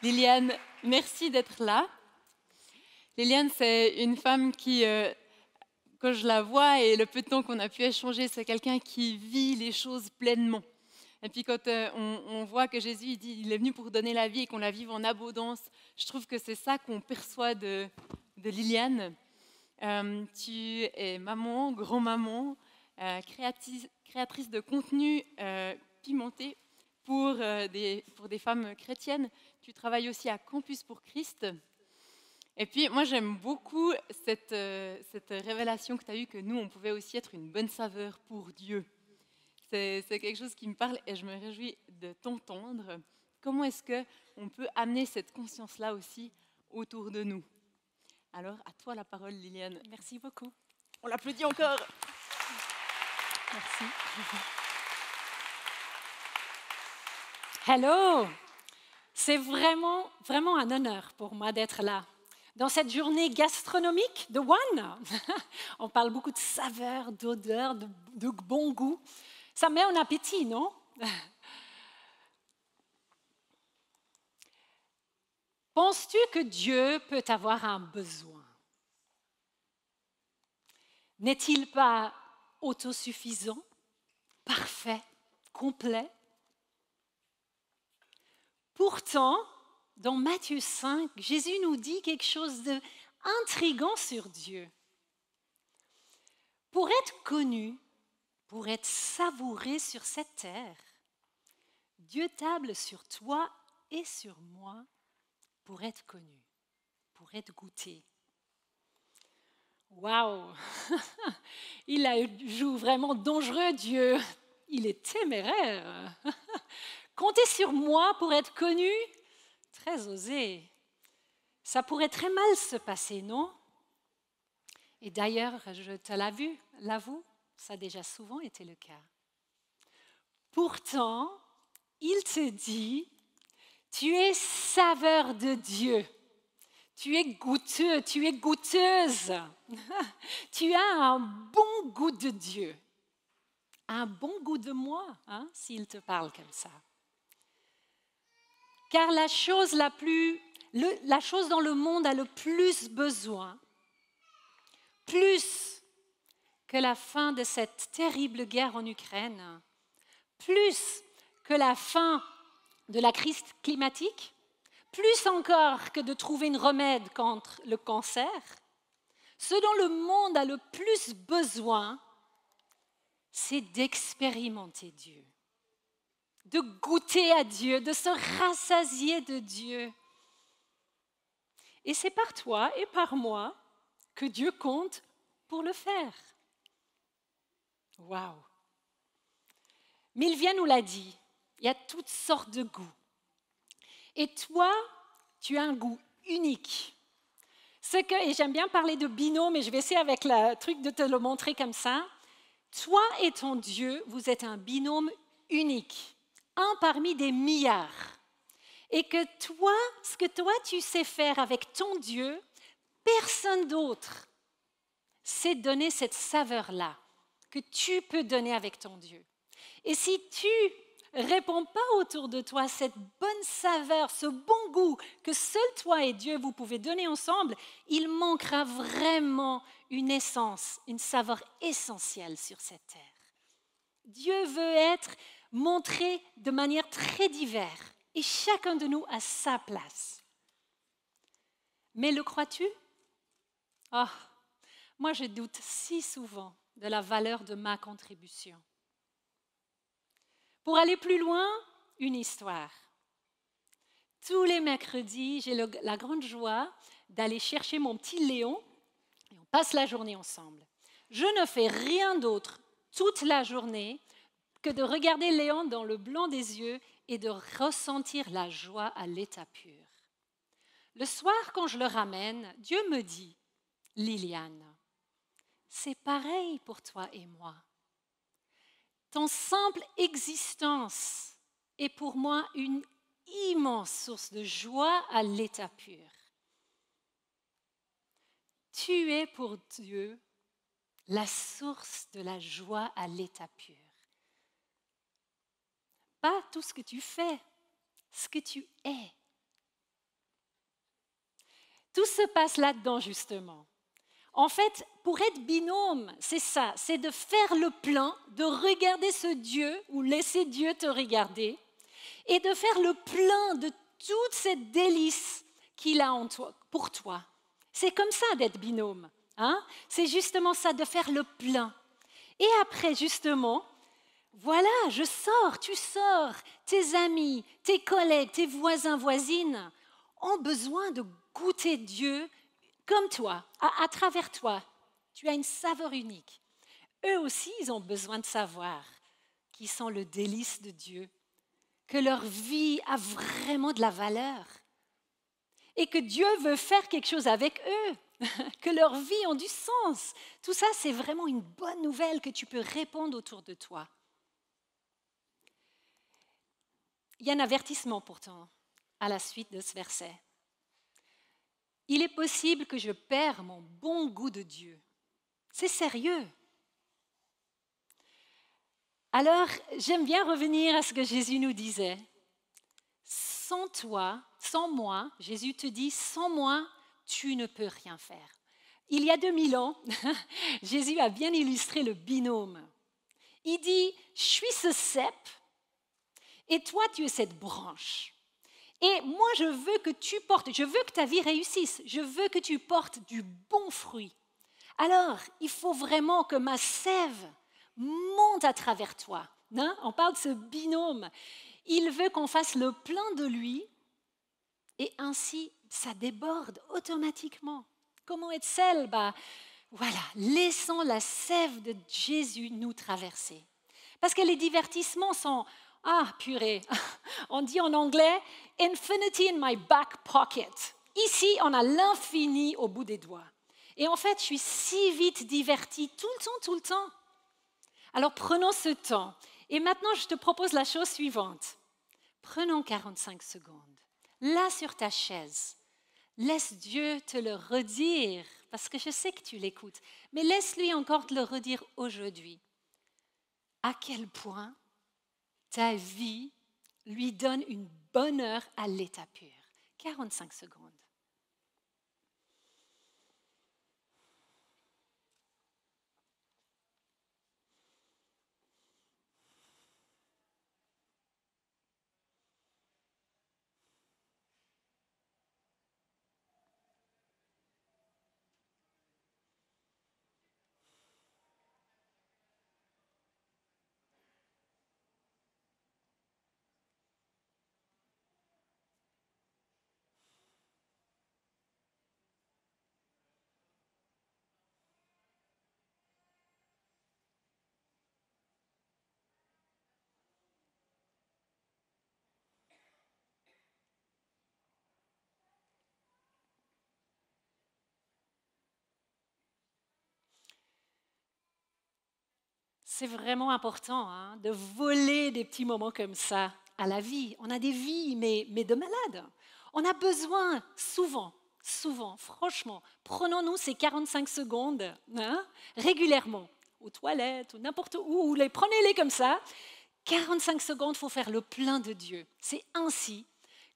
Liliane, merci d'être là. Liliane, c'est une femme qui, quand je la vois et le peu de temps qu'on a pu échanger, c'est quelqu'un qui vit les choses pleinement. Et puis quand on voit que Jésus il est venu pour donner la vie et qu'on la vive en abondance, je trouve que c'est ça qu'on perçoit de Liliane. Tu es maman, grand-maman, créatrice de contenu pimenté pour des femmes chrétiennes. Tu travailles aussi à Campus pour Christ. Et puis, moi, j'aime beaucoup cette révélation que tu as eue, que nous, on pouvait aussi être une bonne saveur pour Dieu. C'est quelque chose qui me parle et je me réjouis de t'entendre. Comment est-ce qu'on peut amener cette conscience-là aussi autour de nous? Alors, à toi la parole, Liliane. Merci beaucoup. On l'applaudit encore. Merci. Hello! C'est vraiment un honneur pour moi d'être là. Dans cette journée gastronomique de One, on parle beaucoup de saveurs, d'odeurs, de bon goût. Ça met en appétit, non? Penses-tu que Dieu peut avoir un besoin? N'est-il pas autosuffisant, parfait, complet? Pourtant, dans Matthieu 5, Jésus nous dit quelque chose d'intriguant sur Dieu. Pour être connu, pour être savouré sur cette terre, Dieu table sur toi et sur moi pour être connu, pour être goûté. Waouh! Il joue vraiment dangereux, Dieu. Il est téméraire. Compter sur moi pour être connu, très osé. Ça pourrait très mal se passer, non? Et d'ailleurs, je te l'avoue, ça a déjà souvent été le cas. Pourtant, il te dit, tu es saveur de Dieu. Tu es goûteux, tu es goûteuse. Tu as un bon goût de Dieu. Un bon goût de moi, hein, s'il te parle comme ça. Car la chose dont le monde a le plus besoin, plus que la fin de cette terrible guerre en Ukraine, plus que la fin de la crise climatique, plus encore que de trouver un remède contre le cancer, ce dont le monde a le plus besoin, c'est d'expérimenter Dieu, de goûter à Dieu, de se rassasier de Dieu. Et c'est par toi et par moi que Dieu compte pour le faire. Waouh! Milvia nous l'a dit, il y a toutes sortes de goûts. Et toi, tu as un goût unique. Et j'aime bien parler de binôme, mais je vais essayer avec le truc de te le montrer comme ça. Toi et ton Dieu, vous êtes un binôme unique, un parmi des milliards. Et que toi, ce que toi tu sais faire avec ton Dieu, personne d'autre sait donner cette saveur-là que tu peux donner avec ton Dieu. Et si tu réponds pas autour de toi cette bonne saveur, ce bon goût que seul toi et Dieu vous pouvez donner ensemble, il manquera vraiment une essence, une saveur essentielle sur cette terre. Dieu veut être montré de manière très diverse et chacun de nous a sa place. Mais le crois-tu? Oh, moi je doute si souvent de la valeur de ma contribution. Pour aller plus loin, une histoire. Tous les mercredis, j'ai la grande joie d'aller chercher mon petit Léon et on passe la journée ensemble. Je ne fais rien d'autre toute la journée que de regarder Léon dans le blanc des yeux et de ressentir la joie à l'état pur. Le soir, quand je le ramène, Dieu me dit, Liliane, c'est pareil pour toi et moi. Ton simple existence est pour moi une immense source de joie à l'état pur. Tu es pour Dieu la source de la joie à l'état pur. Pas tout ce que tu fais, ce que tu es. Tout se passe là-dedans, justement. En fait, pour être binôme, c'est ça, c'est de faire le plein, de regarder ce Dieu ou laisser Dieu te regarder et de faire le plein de toute cette délice qu'il a en toi, pour toi. C'est comme ça d'être binôme. Hein? C'est justement ça, de faire le plein. Et après, justement, voilà, je sors, tu sors, tes amis, tes collègues, tes voisins, voisines ont besoin de goûter Dieu comme toi, à travers toi. Tu as une saveur unique. Eux aussi, ils ont besoin de savoir qu'ils sont le délice de Dieu, que leur vie a vraiment de la valeur et que Dieu veut faire quelque chose avec eux, que leur vie a du sens. Tout ça, c'est vraiment une bonne nouvelle que tu peux répandre autour de toi. Il y a un avertissement pourtant à la suite de ce verset. Il est possible que je perde mon bon goût de Dieu. C'est sérieux. Alors, j'aime bien revenir à ce que Jésus nous disait. Sans toi, sans moi, Jésus te dit, sans moi, tu ne peux rien faire. Il y a 2000 ans, Jésus a bien illustré le binôme. Il dit, je suis ce cep et toi, tu es cette branche. Et moi, je veux que tu portes, je veux que ta vie réussisse, je veux que tu portes du bon fruit. Alors, il faut vraiment que ma sève monte à travers toi. Hein? On parle de ce binôme. Il veut qu'on fasse le plein de lui et ainsi, ça déborde automatiquement. Comment être sel? Voilà, laissons la sève de Jésus nous traverser. Parce que les divertissements sont, purée, on dit en anglais, infinity in my back pocket. Ici, on a l'infini au bout des doigts. Et en fait, je suis si vite divertie tout le temps. Alors prenons ce temps. Et maintenant, je te propose la chose suivante. Prenons 45 secondes. Là, sur ta chaise, laisse Dieu te le redire, parce que je sais que tu l'écoutes, mais laisse-lui encore te le redire aujourd'hui. À quel point ta vie lui donne une bonheur à l'état pur. 45 secondes. C'est vraiment important de voler des petits moments comme ça à la vie. On a des vies, mais de malades. On a besoin souvent, franchement, prenons-nous ces 45 secondes régulièrement, aux toilettes ou n'importe où, ou prenez-les comme ça. 45 secondes, il faut faire le plein de Dieu. C'est ainsi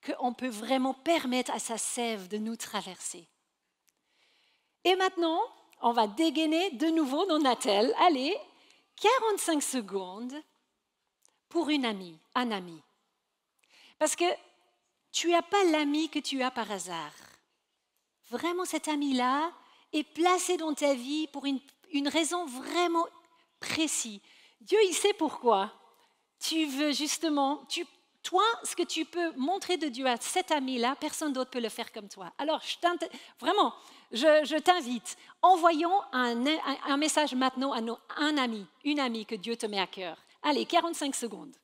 qu'on peut vraiment permettre à sa sève de nous traverser. Et maintenant, on va dégainer de nouveau nos natels. Allez, 45 secondes pour une amie, un ami. Parce que tu n'as pas l'ami que tu as par hasard. Vraiment, cet ami-là est placé dans ta vie pour une raison vraiment précise. Dieu, il sait pourquoi. Tu veux justement, toi, ce que tu peux montrer de Dieu à cet ami-là, personne d'autre peut le faire comme toi. Alors, je t'invite, envoyons un message maintenant à un ami, une amie que Dieu te met à cœur. Allez, 45 secondes.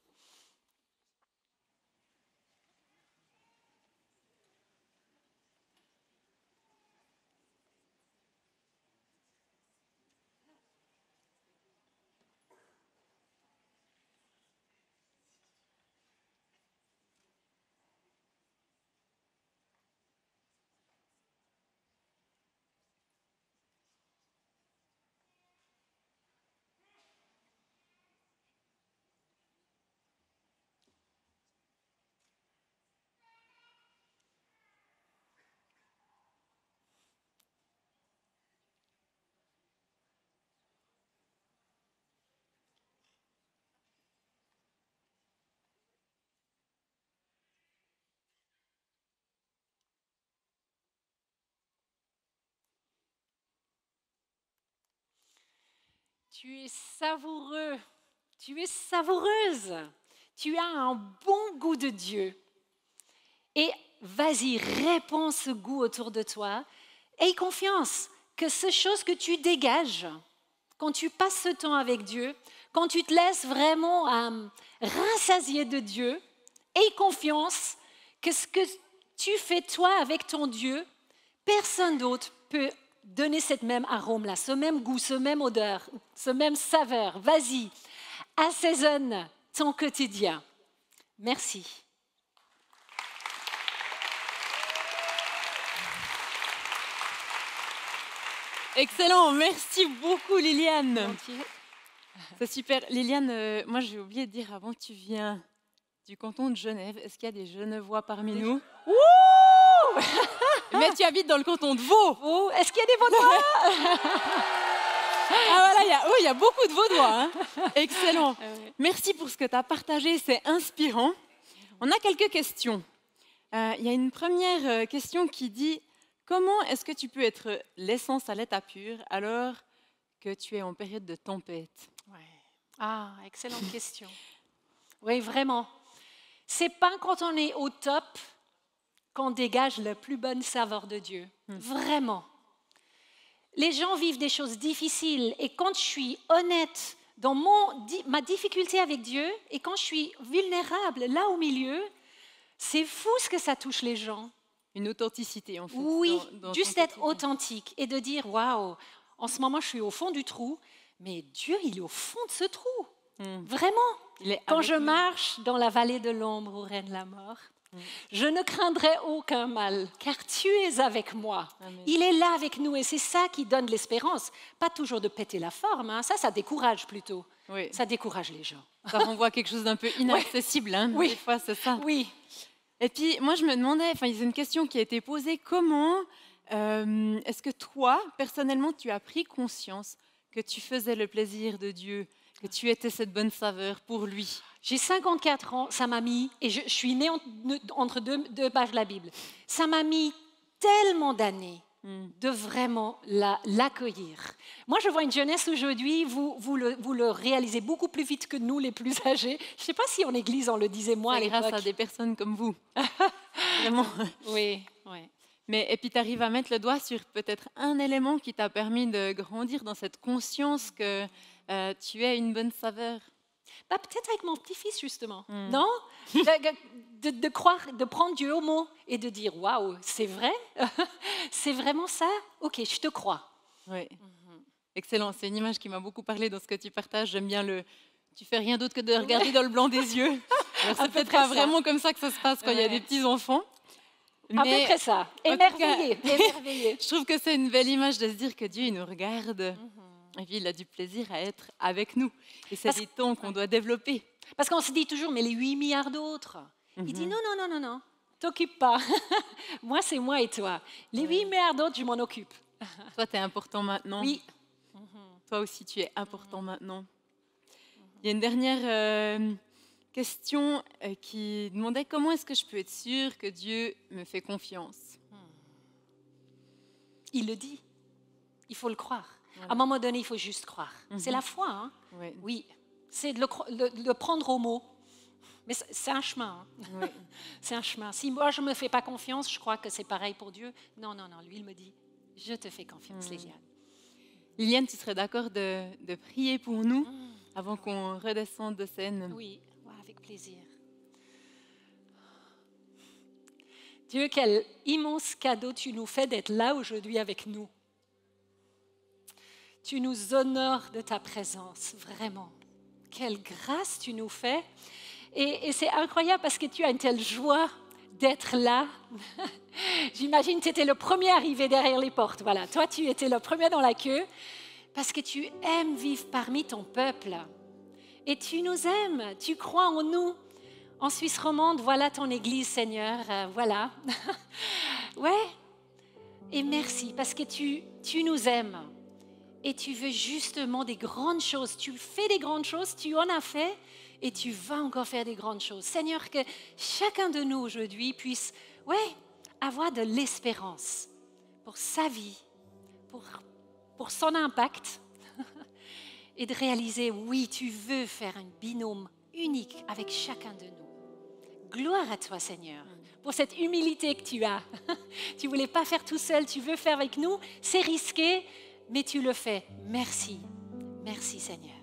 Tu es savoureux, tu es savoureuse, tu as un bon goût de Dieu. Et vas-y, répands ce goût autour de toi. Aie confiance que ces choses que tu dégages, quand tu passes ce temps avec Dieu, quand tu te laisses vraiment rassasier de Dieu, aie confiance que ce que tu fais toi avec ton Dieu, personne d'autre peut donner cette même arôme-là, ce même goût, ce même odeur, ce même saveur. Vas-y, assaisonne ton quotidien. Merci. Excellent, merci beaucoup Liliane. C'est super. Liliane, moi j'ai oublié de dire avant, tu viens du canton de Genève. Est-ce qu'il y a des Genevois parmi nous? Ouh! Mais tu habites dans le canton de Vaud. Oh, est-ce qu'il y a des Vaudois? Ah voilà, il y a beaucoup de Vaudois. Hein. Excellent. Merci pour ce que tu as partagé, c'est inspirant. On a quelques questions. Il y a une première question qui dit: comment est-ce que tu peux être l'essence à l'état pur alors que tu es en période de tempête? Ouais. Ah, excellente question. Oui, vraiment. C'est pas quand on est au top qu'on dégage la plus bonne saveur de Dieu. Vraiment. Les gens vivent des choses difficiles et quand je suis honnête dans ma difficulté avec Dieu et quand je suis vulnérable là au milieu, c'est fou ce que ça touche les gens. Une authenticité en fait. Oui, dans juste ton être quotidien. authentique et de dire waouh, en ce moment je suis au fond du trou, mais Dieu il est au fond de ce trou. Vraiment. Il est Quand avec je nous. marche dans la vallée de l'ombre où règne la mort, je ne craindrai aucun mal, car tu es avec moi. Amen. Il est là avec nous et c'est ça qui donne l'espérance. Pas toujours de péter la forme, hein. Ça décourage plutôt. Oui. Ça décourage les gens. Ça renvoie à quelque chose d'un peu inaccessible. Hein, Oui. Des fois, c'est ça. Oui. Et puis, moi, je me demandais, enfin, il y a une question qui a été posée, comment est-ce que toi, personnellement, tu as pris conscience que tu faisais le plaisir de Dieu, que tu étais cette bonne saveur pour lui? J'ai 54 ans, ça m'a mis, et je suis née entre deux pages de la Bible, ça m'a mis tellement d'années de vraiment l'accueillir. Moi, je vois une jeunesse aujourd'hui, vous le réalisez beaucoup plus vite que nous, les plus âgés. Je ne sais pas si en église, on le disait moi à C'est grâce l'époque. à des personnes comme vous. Vraiment. Oui, oui. Mais, et puis, tu arrives à mettre le doigt sur peut-être un élément qui t'a permis de grandir dans cette conscience que tu es une bonne saveur. Bah, peut-être avec mon petit-fils, justement. Non de croire, de prendre Dieu au mot et de dire waouh, c'est vrai? C'est vraiment ça? Ok, je te crois. Oui. Excellent. C'est une image qui m'a beaucoup parlé dans ce que tu partages. J'aime bien le. Tu fais rien d'autre que de regarder dans le blanc des yeux. Alors, c'est peut-être pas vraiment comme ça que ça se passe quand il y a des petits enfants. À peu près ça. Émerveillé. Je trouve que c'est une belle image de se dire que Dieu il nous regarde. Et puis il a du plaisir à être avec nous. Et c'est des temps qu'on doit développer. Parce qu'on se dit toujours, mais les 8 milliards d'autres. Il dit non, t'occupe pas. Moi, c'est moi et toi. Les 8 milliards d'autres, je m'en occupe. Toi, tu es important maintenant. Oui. Toi aussi, tu es important maintenant. Il y a une dernière question qui demandait comment est-ce que je peux être sûre que Dieu me fait confiance? Il le dit. Il faut le croire. Voilà. À un moment donné, il faut juste croire. C'est la foi. Hein? Oui. C'est de le prendre au mot. Mais c'est un chemin. Hein? Oui. C'est un chemin. Si moi, je ne me fais pas confiance, je crois que c'est pareil pour Dieu. Non. Lui, il me dit, je te fais confiance, Liliane. Liliane, tu serais d'accord de prier pour nous avant qu'on redescende de scène? Oui, avec plaisir. Dieu, quel immense cadeau tu nous fais d'être là aujourd'hui avec nous. Tu nous honores de ta présence, vraiment. Quelle grâce tu nous fais. Et c'est incroyable parce que tu as une telle joie d'être là. J'imagine que tu étais le premier arrivé derrière les portes. Voilà, toi, tu étais le premier dans la queue parce que tu aimes vivre parmi ton peuple. Et tu nous aimes, tu crois en nous. En Suisse romande, voilà ton église, Seigneur. Voilà. Ouais. Et merci parce que tu nous aimes. Et tu veux justement des grandes choses. Tu fais des grandes choses, tu en as fait et tu vas encore faire des grandes choses. Seigneur, que chacun de nous aujourd'hui puisse avoir de l'espérance pour sa vie, pour son impact et de réaliser, oui, tu veux faire un binôme unique avec chacun de nous. Gloire à toi, Seigneur, pour cette humilité que tu as. Tu ne voulais pas faire tout seul, tu veux faire avec nous. C'est risqué, mais tu le fais. Merci. Merci, Seigneur.